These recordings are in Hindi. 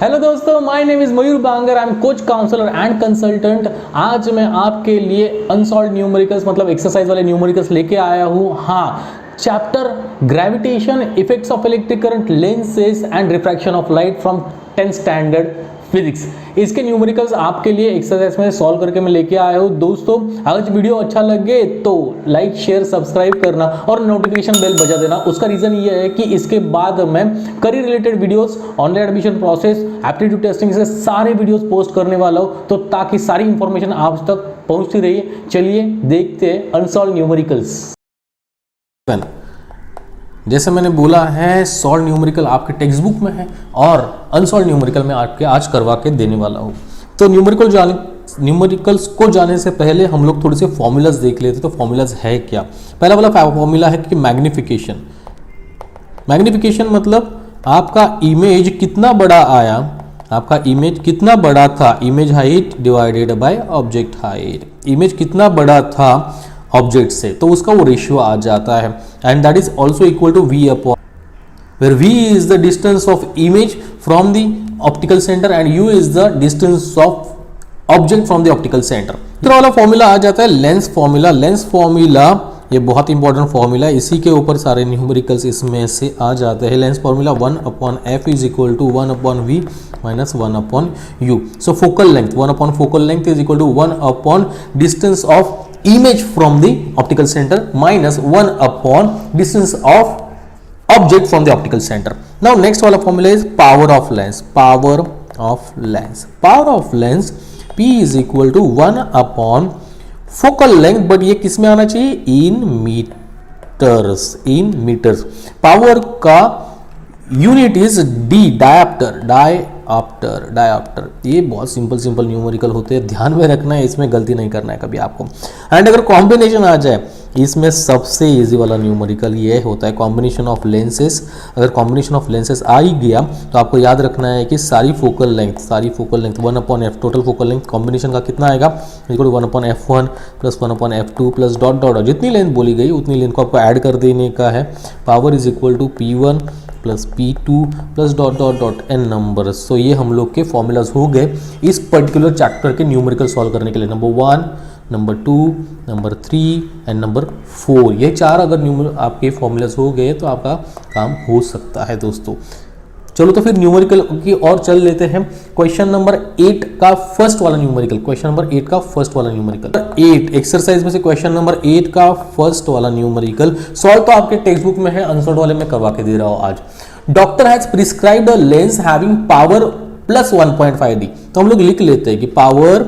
हेलो दोस्तों, my name is Mayur Bangar. I am coach, counsellor and consultant. आज मैं आपके लिए अनसॉल्व्ड न्यूमेरिकल्स मतलब एक्सरसाइज वाले न्यूमेरिकल्स लेके आया हूँ। हाँ, chapter gravitation, effects of electric current, lenses and refraction of light from 10th standard physics. इसके न्यूमेरिकल्स आपके लिए एक्सरसाइज में सॉल्व करके मैं लेके आया हूँ। दोस्तों, अगर वीडियो अच्छा लगे तो लाइक, शेयर, सब्सक्राइब करना और नोटिफिकेशन बेल बजा देना। उसका रीजन ये है कि इसके बाद मैं career related videos, online admission process, aptitude testing से सारे वीडियोस पोस्ट करने वाला हूँ, तो ताकि सारी इंफॉर्मेशन आप तक पहुंचती रही। चलिए देखते हैं अनसॉल्व्ड न्यूमेरिकल्स। जैसे मैंने बोला है, सॉल्व न्यूमेरिकल आपके टेक्स्ट बुक में है और अनसॉल्व न्यूमेरिकल में आपके आज करवा के देने वाला हूँ। तो न्यूमेरिकल्स को जाने से पहले हम लोग थोड़े से फॉर्मूलाज देख लेते। तो फॉर्मूलाज है क्या? पहला वाला फॉर्मूला है कि मैग्निफिकेशन। मैग्निफिकेशन मतलब आपका इमेज कितना बड़ा आया, आपका इमेज कितना बड़ा था, image height divided by object height. Image कितना बड़ा था ऑब्जेक्ट से, तो उसका वो रेशियो आ जाता है। And that is also equal to v upon, where v is the distance of image from the optical center and u is the distance of object from the optical center। दूसरा वाला फॉर्मूला आ जाता है लेंस फॉर्मूला। लेंस फॉर्मूला ये बहुत इंपॉर्टेंट फॉर्मूला है, इसी के ऊपर सारे न्यूमेरिकल्स इसमें से आ जाते हैं। Lens formula 1/f is equal to 1/v minus 1/u। So focal length one by focal length is equal to one by distance of image from the optical center minus 1/distance of object from the optical center। Now next वाला formula is power of lens। power of lens, power of lens P is equal to 1/focal length, but ये किस में आना चाहिए? in meters, in meters। power का यूनिट इज D, डायप्टर। ये बहुत सिंपल न्यूमेरिकल होते हैं, ध्यान में रखना है, इसमें गलती नहीं करना है कभी आपको। एंड अगर कॉम्बिनेशन आ जाए, इसमें सबसे इजी वाला न्यूमेरिकल ये होता है कॉम्बिनेशन ऑफ लेंसेस। अगर कॉम्बिनेशन ऑफ लेंसेस आ ही गया तो आपको याद रखना है कि सारी focal length 1/f, total focal length combination का कितना आएगा? Equal to 1/f1 plus 1/f2 plus dot जितनी लेंथ बोली गई उतनी लेंथ को आपको ऐड कर देने का है। Power is equal to P1 plus P2 plus dot n number. सो ये हम लोग के फॉर्मूलाज हो गए इस पर्टिकुलर चैप्टर के न्यूमेरिकल सॉल्व करने के लिए। Number 1, number 2, number 3 and number 4। ये 4 अगर आपके फॉर्मूलाज हो गए तो आपका काम हो सकता है दोस्तों। चलो तो फिर न्यूमेरिकल की और चल लेते हैं। क्वेश्चन नंबर 8 का फर्स्ट वाला न्यूमेरिकल। क्वेश्चन नंबर 8 का फर्स्ट वाला न्यूमेरिकल 8 एक्सरसाइज में से क्वेश्चन नंबर 8 का फर्स्ट वाला न्यूमेरिकल सॉल्व तो आपके टेक्स्ट बुक में है, अनसॉल्व वाले में करवा के दे रहा हूं आज। Doctor has prescribed a lens having power plus 1.5D। तो हम लोग लिख लेते हैं कि power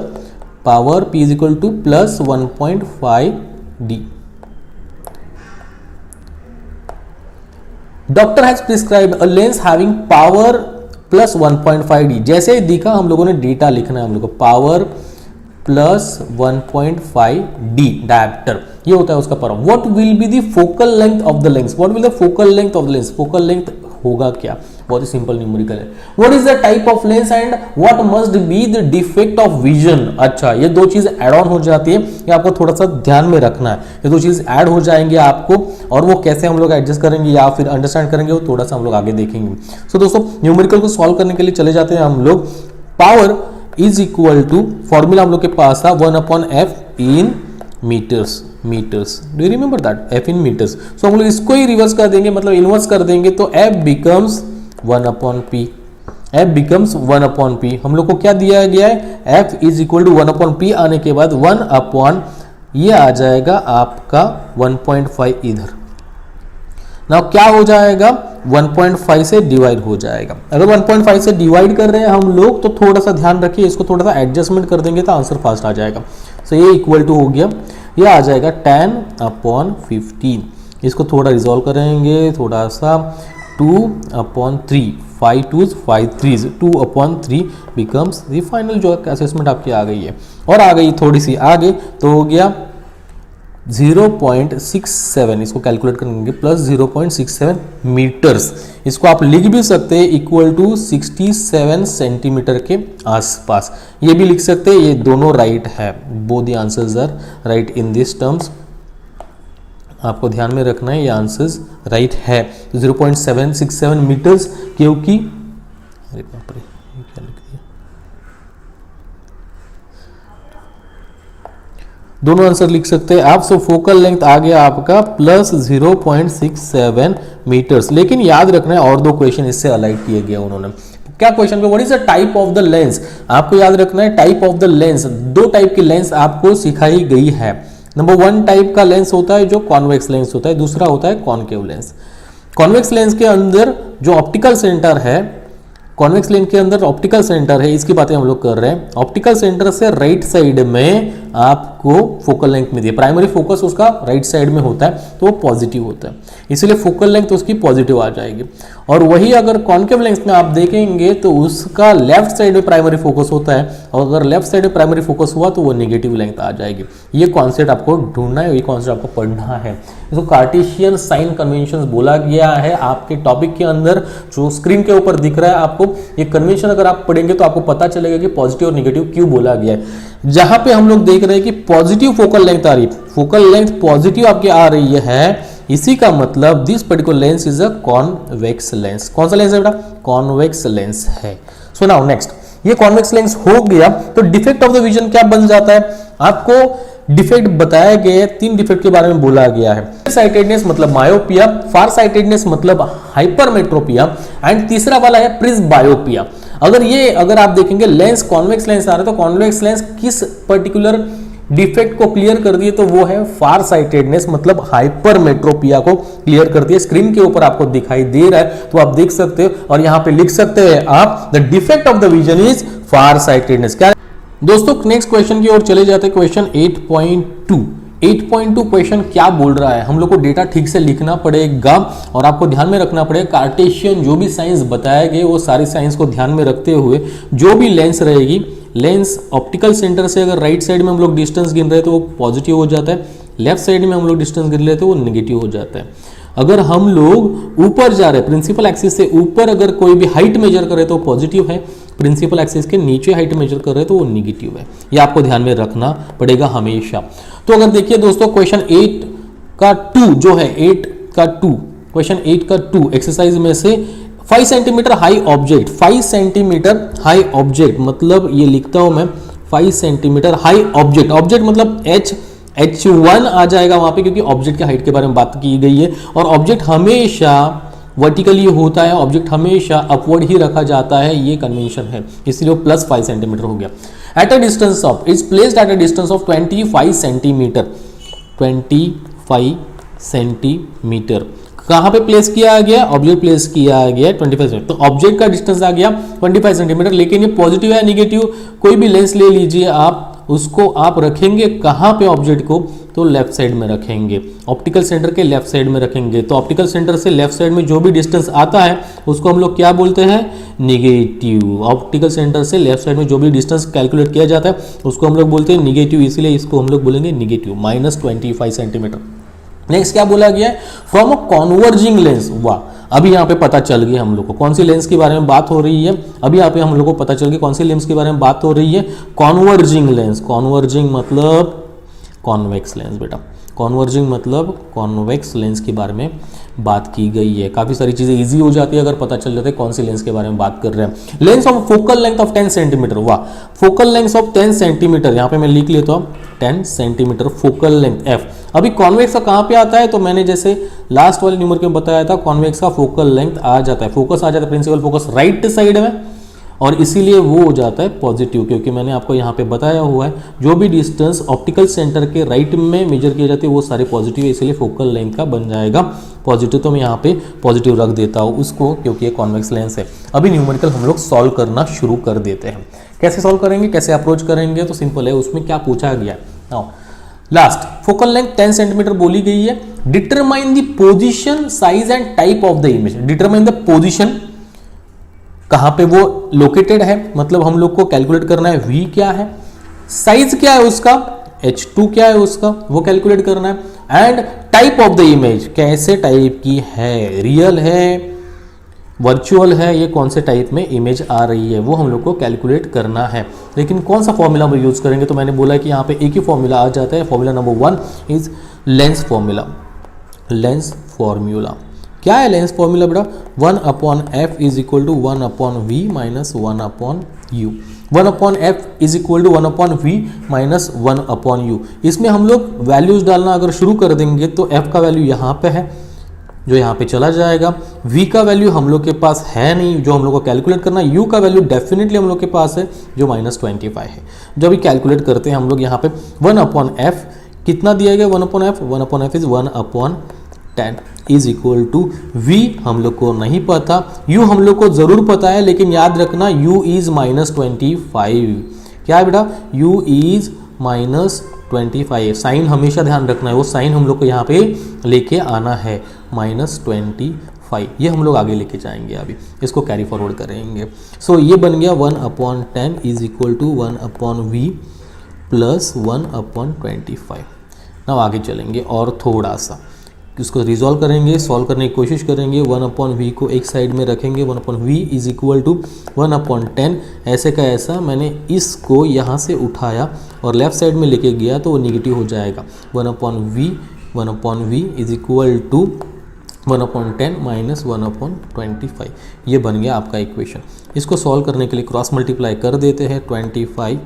P is equal two plus 1.5D। Doctor has prescribed a lens having power plus 1.5D। जैसे ही दिखा हम लोगों ने डेटा लिखना है, हम लोग को पावर प्लस 1.5D डायप्टर, ये होता है उसका power. What will be the focal length of the lens? What will the focal length of the lens? Focal length होगा क्या? बहुत ही सिंपल न्यूमेरिकल है। What is the type of lens and what must be the defect of vision? अच्छा, ये दो चीज ऐड ऑन हो जाती है, ये आपको थोड़ा सा ध्यान में रखना है। ये दो चीज ऐड हो जाएंगे आपको, और वो कैसे हम लोग एडजस्ट करेंगे या फिर अंडरस्टैंड करेंगे वो थोड़ा सा हम लोग आगे देखेंगे। सो दोस्तों, न्यूमेरिकल को सॉल्व करने के लिए चले जाते हैं हम लोग। Power is equal to, formula हम लोग के पास था 1/f in metres. Do you remember that? f in metres. सो हम लोग इसको ही रिवर्स कर देंगे, मतलब इनवर्स कर देंगे, तो f becomes 1/p। f becomes 1/p। हम लोग को क्या दिया गया है? f is equal to 1/p आने के बाद 1/, ये आ जाएगा आपका 1.5 इधर। नाउ क्या हो जाएगा? 1.5 से डिवाइड हो जाएगा। अगर 1.5 से डिवाइड कर रहे हैं हम लोग तो थोड़ा सा ध्यान रखिए, इसको थोड़ा सा एडजस्टमेंट कर देंगे तो आंसर फास्ट आ जाएगा। सो ये इक्वल टू हो गया, ये आ जाएगा 10/15। इसको थोड़ा रिजॉल्व करेंगे, थोड़ा सा 2/3, 5 2s 5 3s 2/3 becomes the final जो असेसमेंट आपकी आ गई है। और आ गई थोड़ी सी आगे तो हो गया 0.67, इसको कैलकुलेट करेंगे प्लस 0.67 मीटर्स। इसको आप लिख भी सकते हैं इक्वल टू 67 सेंटीमीटर के आसपास, ये भी लिख सकते हैं। ये दोनों राइट है, both the answers are right in this terms. आपको ध्यान में रखना है ये आंसर्स राइट है। 0.767 मीटर्स, क्योंकि अरे बाप रे दोनों आंसर लिख सकते हैं आप। सो फोकल लेंथ आ गया आपका प्लस 0.67 मीटर्स। लेकिन याद रखना है और दो क्वेश्चन इससे अलाइड किए गए उन्होंने। क्या क्वेश्चन पे what is the type of the lens, आपको याद रखना है टाइप ऑफ द लेंस। दो टाइप की लेंस आपको सिखाई गई है। नंबर 1 टाइप का लेंस होता है जो कॉन्वेक्स लेंस होता है, दूसरा होता है कॉनकेव लेंस। कॉन्वेक्स लेंस के अंदर जो ऑप्टिकल सेंटर है, कॉन्वेक्स लेंस के अंदर ऑप्टिकल सेंटर है, इसकी बातें हम लोग कर रहे हैं। ऑप्टिकल सेंटर से राइट साइड में आपको फोकल लेंथ मिलती है। प्राइमरी फोकस उसका राइट साइड में होता है तो वो पॉजिटिव होता है, इसलिए फोकल लेंथ उसकी पॉजिटिव आ जाएगी। और वही अगर कॉन्केव लेंस में आप देखेंगे तो उसका लेफ्ट साइड में प्राइमरी फोकस होता है, और अगर लेफ्ट साइड में प्राइमरी फोकस हुआ तो वो नेगेटिव लेंथ आ जाएगी। ये कॉन्सेप्ट आपको ढूंढना है, ये कॉन्सेप्ट आपको पढ़ना है। इसको कार्टेशियन साइन कन्वेंशन बोला गया है आपके टॉपिक के अंदर। जो स्क्रीन के ऊपर दिख रहा है आपको, ये कन्वेंशन अगर आप पढ़ेंगे तो आपको पता चलेगा कि पॉजिटिव और नेगेटिव क्यों बोला गया है। जहां पे हम लोग देख रहे हैं कि पॉजिटिव फोकल लेंथ आ रही है, फोकल लेंथ पॉजिटिव आपकी आ रही है, इसी का मतलब this particular lens is a convex lens. कौन सा लेंस है बेटा? कॉन्वेक्स लेंस है। सो नाउ नेक्स्ट, ये कॉन्वेक्स लेंस हो गया तो डिफेक्ट ऑफ द विजन क्या बन जाता है? आपको डिफेक्ट बताए गए 3 डिफेक्ट के बारे में बोला गया है। साइटेडनेस मतलब मायोपिया, फार साइटेडनेस मतलब हाइपरमेट्रोपिया, एंड तीसरा वाला है प्रिस्बायोपिया। अगर आप देखेंगे लेंस कॉन्वेक्स लेंस आ रहा है तो कॉन्वेक्स लेंस किस पर्टिकुलर डिफेक्ट को क्लियर कर दिए, तो वो है फार साइटेडनेस मतलब हाइपरमेट्रोपिया को क्लियर कर दिया। स्क्रीन के ऊपर आपको दिखाई दे रहा है तो आप देख सकते हो, और यहां पे लिख सकते हैं आप the defect of the vision is far sightedness. क्या दोस्तों, नेक्स्ट क्वेश्चन की ओर चले जाते हैं। क्वेश्चन 8.2 क्वेश्चन क्या बोल रहा है? हम लोग को डेटा ठीक से लिखना पड़ेगा और आपको ध्यान में रखना पड़ेगा कार्टेशियन जो भी साइंस बताए गए वो सारी साइंस को ध्यान में रखते हुए जो भी लेंस रहेगी, लेंस ऑप्टिकल सेंटर से अगर राइट साइड में हम लोग डिस्टेंस गिन रहे हैं तो वो पॉजिटिव हो जाता है, लेफ्ट साइड में हम लोग डिस्टेंस गिन रहे हैं तो वो नेगेटिव हो जाता है। अगर हम लोग ऊपर जा रहे हैं, प्रिंसिपल एक्सिस से ऊपर अगर कोई भी हाइट मेजर करे तो पॉजिटिव है, प्रिंसिपल एक्सिस के नीचे हाइट मेजर कर रहे हैं तो वो नेगेटिव है। ये आपको ध्यान में रखना पड़ेगा हमेशा। तो अगर देखिए दोस्तों, क्वेश्चन 8 का 2 जो है 8 का 2, क्वेश्चन 8 का 2 एक्सरसाइज में से 5 centimetre high object, 5 centimetre high object मतलब ये लिखता हूं मैं 5 सेंटीमीटर हाई ऑब्जेक्ट, ऑब्जेक्ट मतलब H1 आ जाएगा वहां पे, क्योंकि ऑब्जेक्ट की हाइट के बारे में बात की गई है। और ऑब्जेक्ट हमेशा वर्टिकली होता है, ऑब्जेक्ट हमेशा अपवर्ड ही रखा जाता है, ये कन्वेंशन है, इसलिए वो प्लस 5 सेंटीमीटर हो गया। At a distance of is placed at a distance of 25 centimetre, 25 centimetre कहां पे प्लेस किया गया? ऑब्जेक्ट प्लेस किया गया 25 सेंटीमीटर। तो ऑब्जेक्ट का डिस्टेंस आ गया 25 सेंटीमीटर, लेकिन ये पॉजिटिव है नेगेटिव? कोई भी लेंस ले लीजिए आप, उसको आप रखेंगे कहां पे ऑब्जेक्ट को? तो लेफ्ट साइड में रखेंगे, ऑप्टिकल सेंटर के लेफ्ट साइड में रखेंगे। तो ऑप्टिकल सेंटर से लेफ्ट साइड में जो भी डिस्टेंस आता है उसको हम लोग क्या बोलते हैं? निगेटिव। ऑप्टिकल सेंटर से लेफ्ट साइड में जो भी डिस्टेंस कैलकुलेट किया जाता है उसको हम लोग बोलते हैं निगेटिव, इसलिए इसको हम लोग बोलेंगे निगेटिव, -25 सेंटीमीटर। नेक्स्ट क्या बोला गया है? From a converging lens. वाह, अभी यहाँ पे पता चल गया हम लोग को कौन सी लेंस के बारे में बात हो रही है। अभी यहाँ पे हम लोग को पता चल गया कौन सी लेंस के बारे में बात हो रही है, कॉन्वर्जिंग लेंस। कॉन्वर्जिंग मतलब कॉन्वेक्स लेंस बेटा, कॉन्वर्जिंग मतलब कॉन्वेक्स लेंस के बारे में बात की गई है। काफ़ी सारी चीज़ें इजी हो जाती है अगर पता चल जाता है कौन सी लेंस के बारे में बात कर रहे हैं। Lens of focal length of 10 centimetre. वाह, फोकल लेंथ ऑफ 10 सेंटीमीटर, यहाँ पे मैं लिख लेता हूँ 10 सेंटीमीटर फोकल लेंथ एफ। अभी कॉन्वेक्स का कहाँ पे आता है? तो मैंने जैसे लास्ट वाले न्यूमर में बताया था, कॉन्वेक्स का फोकल लेंथ आ जाता है, फोकस आ जाता है, प्रिंसिपल फोकस राइट साइड में, और इसीलिए वो हो जाता है पॉजिटिव, क्योंकि मैंने आपको यहाँ पे बताया हुआ है जो भी डिस्टेंस ऑप्टिकल सेंटर के राइट में मेजर किए जाते हैं वो सारे पॉजिटिव है, इसलिए फोकल लेंथ का बन जाएगा पॉजिटिव। तो मैं यहाँ पे पॉजिटिव रख देता हूँ उसको, क्योंकि ये कॉन्वेक्स लेंस है। अभी न्यूमेरिकल हम लोग सॉल्व करना शुरू कर देते हैं। कैसे सॉल्व करेंगे, कैसे अप्रोच करेंगे? तो सिंपल है, उसमें क्या पूछा गया now last, focal length 10 centimetre बोली गई है। Determine the position, size and type of the image. Determine the position, कहां पे वो लोकेटेड है, मतलब हम लोग को कैलकुलेट करना है v क्या है, साइज क्या है उसका, h2 क्या है उसका, वो कैलकुलेट करना है। And type of the image, कैसे टाइप की है, रियल है, वर्चुअल है, ये कौन से टाइप में इमेज आ रही है, वो हम लोग को कैलकुलेट करना है। लेकिन कौन सा फॉर्मूला हम यूज करेंगे? तो मैंने बोला कि यहाँ पे एक ही फॉर्मूला आ जाता है। Formula number 1 is lens formula. Lens formula क्या है लेंस फॉर्मूला बेटा, 1/f is equal to 1/v minus 1/u। 1/f is equal to 1/v minus 1/u। इसमें हम लोग वैल्यूज डालना अगर शुरू कर देंगे तो f का वैल्यू यहाँ पे है जो यहाँ पे चला जाएगा, v का वैल्यू हम लोग के पास है नहीं जो हम लोग को कैलकुलेट करना है, u का वैल्यू डेफिनेटली हम लोग के पास है जो -25 है। जब भी कैलकुलेट करते हैं हम लोग यहाँ पे 1/f कितना दिया गया, 1/f 1/f is 1/10 is equal to v हम लोग को नहीं पता, u हम लोग को जरूर पता है लेकिन याद रखना u इज -25। क्या है बेटा, u इज -25। साइन हमेशा ध्यान रखना है, वो साइन हम लोग को यहाँ पे लेके आना है -25। ये हम लोग आगे लेके जाएंगे, अभी इसको कैरी फॉरवर्ड करेंगे। सो ये बन गया 1/10 is equal to 1/v plus 1/25। Now आगे चलेंगे और थोड़ा सा इसको रिजॉल्व करेंगे, सॉल्व करने की कोशिश करेंगे। 1/v को एक साइड में रखेंगे, 1/v इज इक्वल टू 1/10 ऐसे का ऐसा मैंने इसको यहाँ से उठाया और लेफ्ट साइड में लेके गया तो वो निगेटिव हो जाएगा। 1/v is equal to 1/10 minus 1/25। ये बन गया आपका इक्वेशन। इसको सॉल्व करने के लिए क्रॉस मल्टीप्लाई कर देते हैं, 25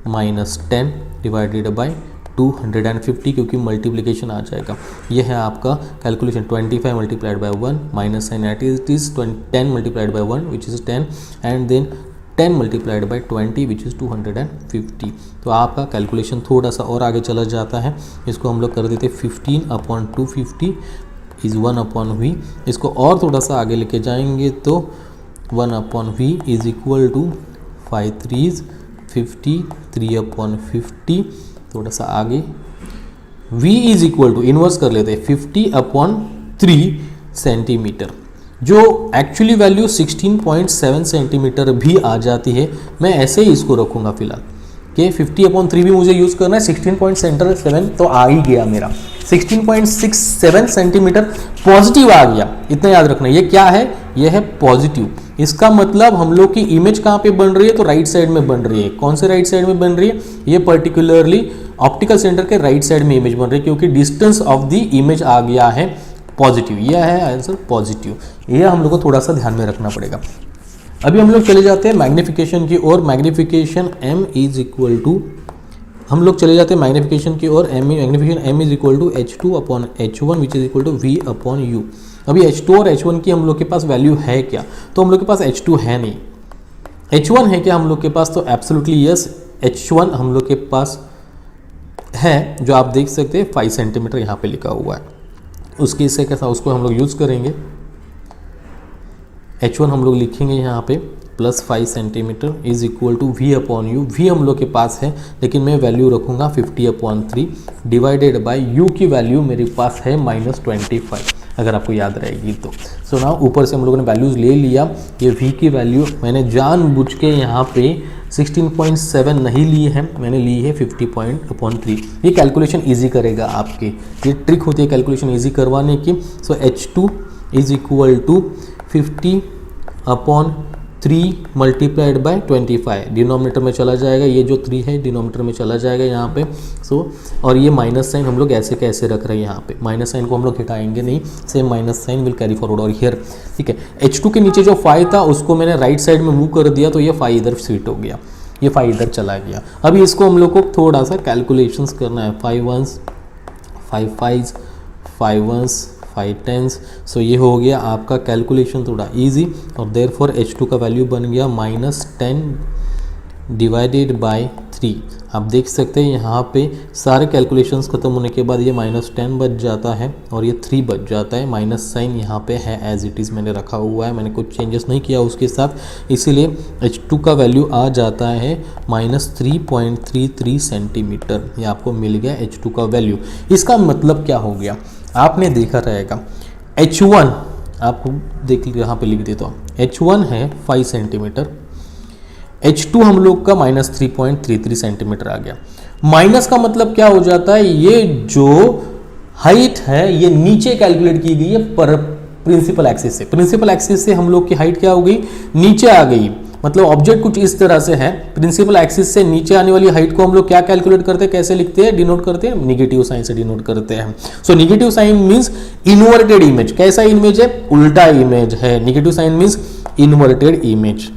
माइनस 10 डिवाइडेड बाई 250 क्योंकि मल्टीप्लिकेशन आ जाएगा। ये है आपका calculation, 25 multiplied by 1 minus sign at it is 10 multiplied by 1 which is 10 and then 10 multiplied by 20 which is 250। तो आपका कैलकुलेशन थोड़ा सा और आगे चला जाता है। इसको हम लोग कर देते 15/250 इज़ 1/v। इसको और थोड़ा सा आगे लेके जाएंगे तो 1/v इज इक्वल टू 5 3 50 3/50। थोड़ा सा आगे v is equal to inverse कर लेते हैं 50/3 सेंटीमीटर, जो एक्चुअली वैल्यू 16.7 सेंटीमीटर भी आ जाती है। मैं ऐसे ही इसको रखूंगा फिलहाल कि 50/3 भी मुझे यूज़ करना है, 16.7 तो आ ही गया मेरा, 16.67 सेंटीमीटर पॉजिटिव आ गया। इतना याद रखना, ये क्या है, ये है पॉजिटिव। इसका मतलब हम लोग की इमेज कहाँ पे बन रही है, तो राइट साइड में बन रही है। कौन से राइट साइड में बन रही है, ये पर्टिकुलरली ऑप्टिकल सेंटर के राइट साइड में इमेज बन रही है क्योंकि डिस्टेंस ऑफ द इमेज आ गया है पॉजिटिव। यह है आंसर पॉजिटिव। यह हम लोग को थोड़ा सा ध्यान में रखना पड़ेगा। अभी हम लोग चले जाते हैं मैग्निफिकेशन की ओर। Magnification m is equal to, हम लोग चले जाते हैं मैग्निफिकेशन की ओर। Magnification m is equal to h2/h1 which is equal to v/u। अभी h2 और h1 की हम लोग के पास वैल्यू है क्या, तो हम लोग के पास h2 है नहीं, h1 है क्या हम लोग के पास, तो एब्सोल्युटली यस h1 हम लोग के पास है, जो आप देख सकते हैं 5 सेंटीमीटर यहाँ पे लिखा हुआ है। उसके इससे कैसा, उसको हम लोग यूज़ करेंगे। h1 हम लोग लिखेंगे यहाँ पे plus 5 centimetre is equal to v/u। v हम लोग के पास है लेकिन मैं वैल्यू रखूँगा 50/3 डिवाइडेड बाय u की वैल्यू मेरे पास है -25, अगर आपको याद रहेगी तो। सो नाउ ऊपर से हम लोगों ने वैल्यूज़ ले लिया। ये v की वैल्यू मैंने जानबूझ के यहाँ पे 16.7 नहीं ली है, मैंने ली है 50/3। ये कैलकुलेशन इजी करेगा आपके, ये ट्रिक होती है कैलकुलेशन इजी करवाने की। So h2 is equal to 50/3 multiplied by 25, denominator में चला जाएगा, ये जो 3 है डिनोमिनेटर में चला जाएगा यहाँ पे। सो और ये माइनस साइन हम लोग ऐसे कैसे रख रहे हैं, यहाँ पे माइनस साइन को हम लोग हटाएंगे नहीं, same minus sign will carry forward over here. ठीक है, h2 के नीचे जो 5 था उसको मैंने राइट साइड में मूव कर दिया तो ये 5 इधर स्वीट हो गया, ये 5 इधर चला गया। अभी इसको हम लोग को थोड़ा सा कैलकुलेशंस करना है, 5 1s 5 5s 5 1s 5 10s। सो ये हो गया आपका कैलकुलेशन थोड़ा इजी, और देयरफॉर h2 का वैल्यू बन गया -10 डिवाइडेड बाय 3। आप देख सकते हैं यहाँ पे सारे कैलकुलेशंस खत्म होने के बाद ये -10 बच जाता है और ये 3 बच जाता है। माइनस साइन यहाँ पे है एज इट इज़ मैंने रखा हुआ है, मैंने कुछ चेंजेस नहीं किया उसके साथ, इसीलिए h2 का वैल्यू आ जाता है -3.33 सेंटीमीटर। ये आपको मिल गया h2 का वैल्यू। इसका मतलब क्या हो गया, आपने देखा रहेगा h1 आपको देख यहाँ पे लिख देता हूँ, h1 है 5 सेंटीमीटर, h2 हम लोग का -3.33 सेंटीमीटर आ गया। माइनस का मतलब क्या हो जाता है, ये जो हाइट है ये नीचे कैलकुलेट की गई है पर प्रिंसिपल एक्सिस से। प्रिंसिपल एक्सिस से हम लोग की हाइट क्या हो गई, नीचे आ गई, मतलब ऑब्जेक्ट कुछ इस तरह से है, प्रिंसिपल एक्सिस से नीचे आने वाली हाइट को हम लोग क्या कैलकुलेट करते हैं, कैसे लिखते हैं, डिनोट करते हैं, निगेटिव साइन से डिनोट करते हैं। So negative sign means inverted image. कैसा इमेज है, उल्टा इमेज है। Negative sign means inverted image.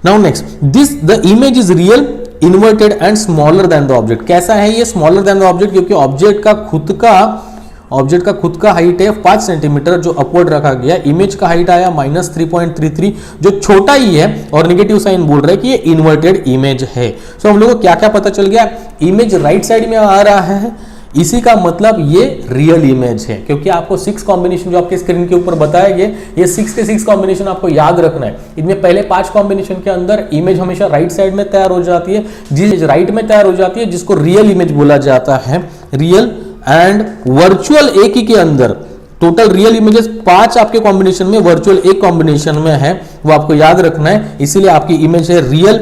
Now next, this the image is real, inverted and smaller than the object. कैसा है ये, स्मॉलर देन द ऑब्जेक्ट, क्योंकि ऑब्जेक्ट का खुद का हाइट है 5 सेंटीमीटर जो अपवर्ड रखा गया, इमेज का हाइट आया -3.33 जो छोटा ही है, और नेगेटिव साइन बोल रहा है कि ये इन्वर्टेड इमेज है। सो हम लोगों को क्या क्या पता चल गया, इमेज राइट साइड में आ रहा है, इसी का मतलब ये रियल इमेज है, क्योंकि आपको 6 कॉम्बिनेशन जो आपके स्क्रीन के ऊपर बताए गए, ये 6 के 6 कॉम्बिनेशन आपको याद रखना है। इनमें पहले 5 कॉम्बिनेशन के अंदर इमेज हमेशा राइट साइड में तैयार हो जाती है, जिस राइट में तैयार हो जाती है जिसको रियल इमेज बोला जाता है। रियल एंड वर्चुअल एक ही के अंदर टोटल रियल इमेजेस 5 आपके कॉम्बिनेशन में, वर्चुअल एक कॉम्बिनेशन में है, वो आपको याद रखना है, इसीलिए आपकी इमेज है real.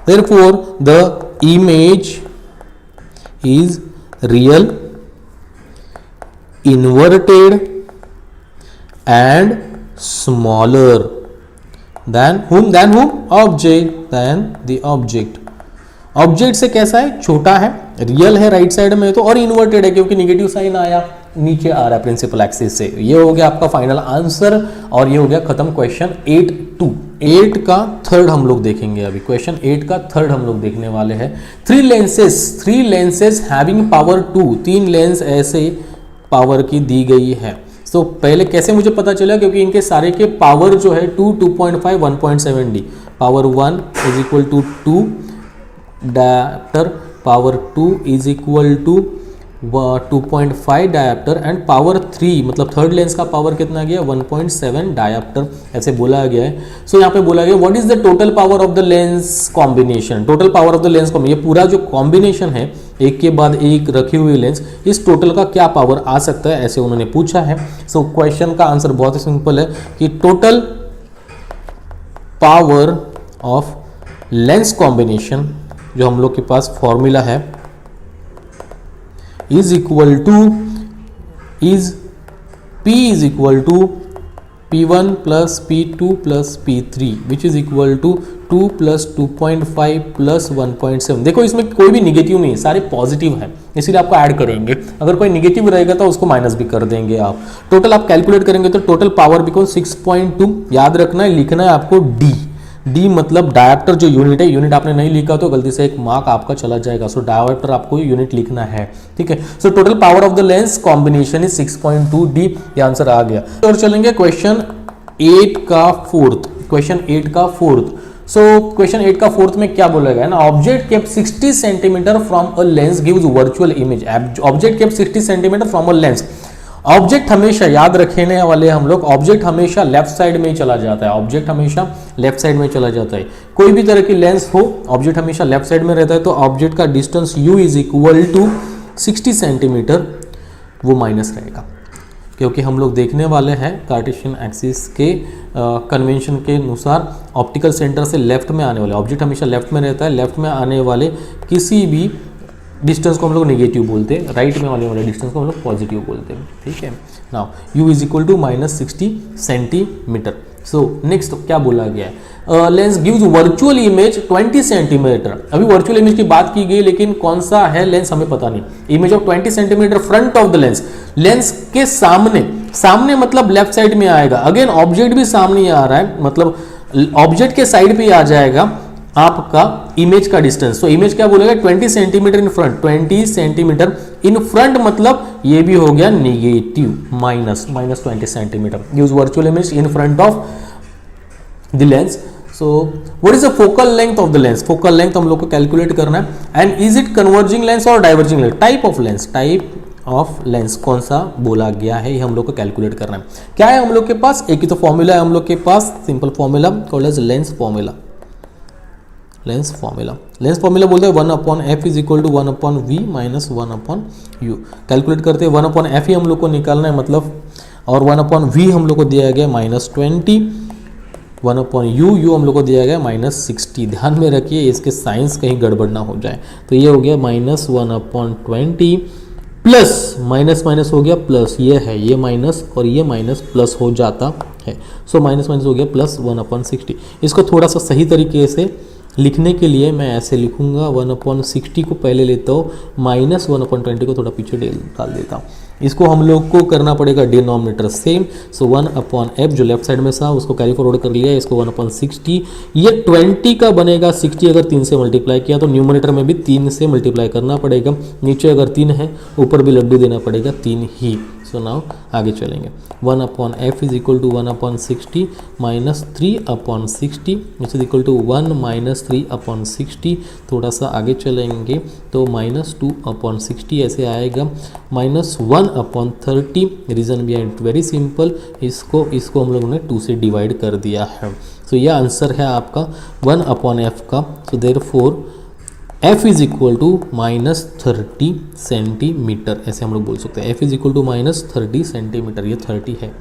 Therefore the image is real, inverted and smaller than whom the object। Object से कैसा है, छोटा है, रियल है राइट साइड में तो, और इन्वर्टेड है क्योंकि निगेटिव साइन आया, नीचे आ रहा है प्रिंसिपल एक्सिस से। ये हो गया आपका फाइनल आंसर, और ये हो गया खत्म क्वेश्चन 8 का थर्ड हम लोग देखेंगे अभी। क्वेश्चन 8 का थर्ड हम लोग देखने वाले हैं। 3 लेंसेज हैविंग पावर 2, 3 लेंस ऐसे पावर की दी गई है। तो पहले कैसे मुझे पता चला, क्योंकि इनके सारे के पावर जो है 2, 2.5, 1.7D, power 1 is equal to 2, dioptre power 2 is equal to 2.5 dioptre, and power 3 मतलब थर्ड लेंस का पावर कितना गया, 1.7 डायप्टर, ऐसे बोला गया है। सो यहाँ पे बोला गया what is the total power of the lens combination. Total power of the lens combination, ये पूरा जो कॉम्बिनेशन है एक के बाद एक रखी हुई लेंस, इस टोटल का क्या पावर आ सकता है, ऐसे उन्होंने पूछा है। सो क्वेश्चन का आंसर बहुत ही सिंपल है कि total power of lens combination, जो हम लोग के पास फॉर्मूला है, is equal to P is equal to P1 plus P2 plus P3 which is equal to 2 plus 2.5 plus 1.7। देखो इसमें कोई भी निगेटिव नहीं है, सारे पॉजिटिव है, इसीलिए आपको ऐड करेंगे। अगर कोई निगेटिव रहेगा तो उसको माइनस भी कर देंगे आप। टोटल आप कैलकुलेट करेंगे तो टोटल पावर बिकॉज 6.2, याद रखना है, लिखना है आपको डी मतलब डायप्टर जो यूनिट है, यूनिट आपने नहीं लिखा तो गलती से एक मार्क आपका चला जाएगा। सो डायप्टर आपको यूनिट लिखना है, ठीक है। So total power of the lens combination is 6.2 D, ये आंसर आ गया। और चलेंगे क्वेश्चन 8 का फोर्थ। क्वेश्चन 8 का फोर्थ, सो क्वेश्चन 8 का फोर्थ में क्या बोला गया है ना, object kept 60 centimetre from a lens gives virtual image. Object kept 60 centimetre from a lens. Object हमेशा याद रखने वाले हम लोग, ऑब्जेक्ट हमेशा लेफ्ट साइड में ही चला जाता है, ऑब्जेक्ट हमेशा लेफ्ट साइड में चला जाता है। कोई भी तरह की लेंस हो, ऑब्जेक्ट हमेशा लेफ्ट साइड में रहता है, तो ऑब्जेक्ट का distance u is equal to 60 centimetre, वो माइनस रहेगा, क्योंकि हम लोग देखने वाले हैं कार्टेशियन एक्सिस के कन्वेंशन के अनुसार ऑप्टिकल सेंटर से लेफ्ट में आने वाले, ऑब्जेक्ट हमेशा लेफ्ट में रहता है, लेफ्ट में आने वाले किसी भी डिस्टेंस को हम लोग नेगेटिव बोलते हैं, राइट में आने वाले डिस्टेंस को हम लोग पॉजिटिव बोलते हैं, ठीक है। Now u is equal to -60 centimetre. So next क्या बोला गया है, lens gives virtual image 20 centimetre. अभी वर्चुअल इमेज की बात की गई, लेकिन कौन सा है लेंस हमें पता नहीं। Image of 20 centimetre front of the lens, lens के सामने मतलब लेफ्ट साइड में आएगा। अगेन ऑब्जेक्ट भी सामने आ रहा है, मतलब ऑब्जेक्ट के साइड पे आ जाएगा आपका इमेज का डिस्टेंस। तो इमेज क्या बोलेगा, 20 centimetre in front, 20 centimetre in front, मतलब ये भी हो गया negative, minus 20 centimetre. Use virtual image in front of the lens. So what is the focal length of the lens, focal length हम लोग को कैलकुलेट करना है। And is it converging lens और diverging lens, type of lens कौन सा बोला गया है, ये हम लोग को कैलकुलेट करना है। क्या है हम लोग के पास, एक ही तो फॉर्मूला है हम लोग के पास, simple formula called as lens formula. Lens formula बोलते हैं 1/f is equal to 1/v minus 1/u। Calculate करते हैं 1/f ही हम लोग को निकालना है, मतलब, और 1/v हम लोग को दिया गया -20, 1/u हम लोग को दिया गया -60। ध्यान में रखिए इसके साइंस कहीं गड़बड़ ना हो जाए। तो ये हो गया -1/20 प्लस माइनस माइनस हो गया प्लस, ये है ये माइनस और ये माइनस प्लस हो जाता है। सो माइनस माइनस हो गया प्लस 1/60। इसको थोड़ा सा सही तरीके से लिखने के लिए मैं ऐसे लिखूंगा 1/60 को पहले लेता हूँ, माइनस 1/20 को थोड़ा पीछे डाल देता हूँ। इसको हम लोग को करना पड़ेगा डिनोमिनेटर सेम। सो 1/f जो लेफ्ट साइड में था उसको कैरी फॉरवर्ड कर लिया, इसको 1/60। ये 20 का बनेगा, 60 अगर 3 से मल्टीप्लाई किया तो न्यूमरेटर में भी 3 से मल्टीप्लाई करना पड़ेगा, नीचे अगर 3 है ऊपर भी लड्डू देना पड़ेगा 3 ही। सो नाउ आगे चलेंगे, 1/f is equal to 1/60 minus 3/60 is equal to 1 minus 3/60। थोड़ा सा आगे चलेंगे तो माइनस 2/60 ऐसे आएगा, minus 1/30। Reason behind it very simple, इसको हम लोगों ने 2 से डिवाइड कर दिया है। सो यह आंसर है आपका 1/f का। So therefore f is equal to -30 centimetre, ऐसे हम लोग बोल सकते हैं। f is equal to -30 centimetre, ये 30 है,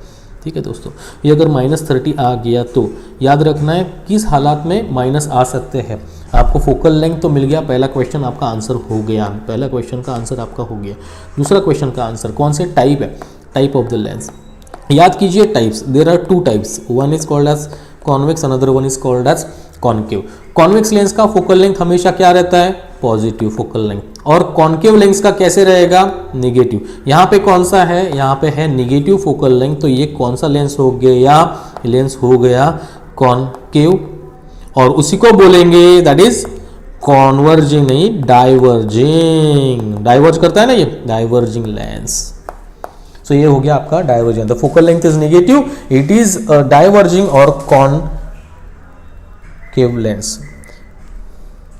ठीक है दोस्तों। ये अगर -30 आ गया तो याद रखना है किस हालात में माइनस आ सकते हैं। आपको फोकल लेंथ तो मिल गया, पहला क्वेश्चन आपका आंसर हो गया, पहला क्वेश्चन का आंसर आपका हो गया। दूसरा क्वेश्चन का आंसर कौन से टाइप है, टाइप ऑफ द लेंस। याद कीजिए types, there are 2 types, one is called as convex, another one is called as concave. Convex lens का फोकल लेंथ हमेशा क्या रहता है, पॉजिटिव फोकल लेंथ, और कॉन्केव लेंस का कैसे रहेगा, नेगेटिव। यहाँ पे कौन सा है, यहाँ पे है नेगेटिव फोकल लेंथ, तो ये कौन सा लेंस हो गया, लेंस हो गया कॉन्केव, और उसी को बोलेंगे दैट इज कॉन्वर्जिंग, नहीं डाइवर्जिंग, डाइवर्ज करता है ना ये, डाइवर्जिंग लेंस। सो ये हो गया आपका diverging, the focal length is negative, it is diverging और कॉन्केव लेंस।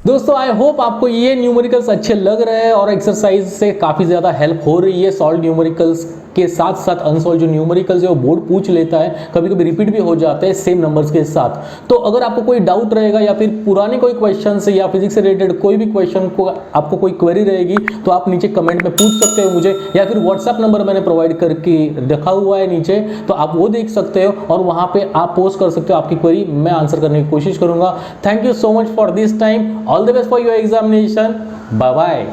दोस्तों आई होप आपको ये न्यूमेरिकल्स अच्छे लग रहे हैं और एक्सरसाइज से काफ़ी ज़्यादा हेल्प हो रही है। सॉल्व न्यूमेरिकल्स के साथ साथ अनसॉल्व जो न्यूमेरिकल्स है वो बोर्ड पूछ लेता है, कभी कभी रिपीट भी हो जाते हैं सेम नंबर्स के साथ। तो अगर आपको कोई डाउट रहेगा या फिर पुराने कोई क्वेश्चन से या फिजिक्स से रिलेटेड कोई भी क्वेश्चन को आपको कोई क्वेरी रहेगी तो आप नीचे कमेंट में पूछ सकते हो मुझे, या फिर व्हाट्सएप नंबर मैंने प्रोवाइड करके रखा हुआ है नीचे, तो आप वो देख सकते हो और वहाँ पे आप पोस्ट कर सकते हो आपकी क्वेरी, मैं आंसर करने की कोशिश करूंगा। Thank you so much for this time, all the best for your examination, bye bye.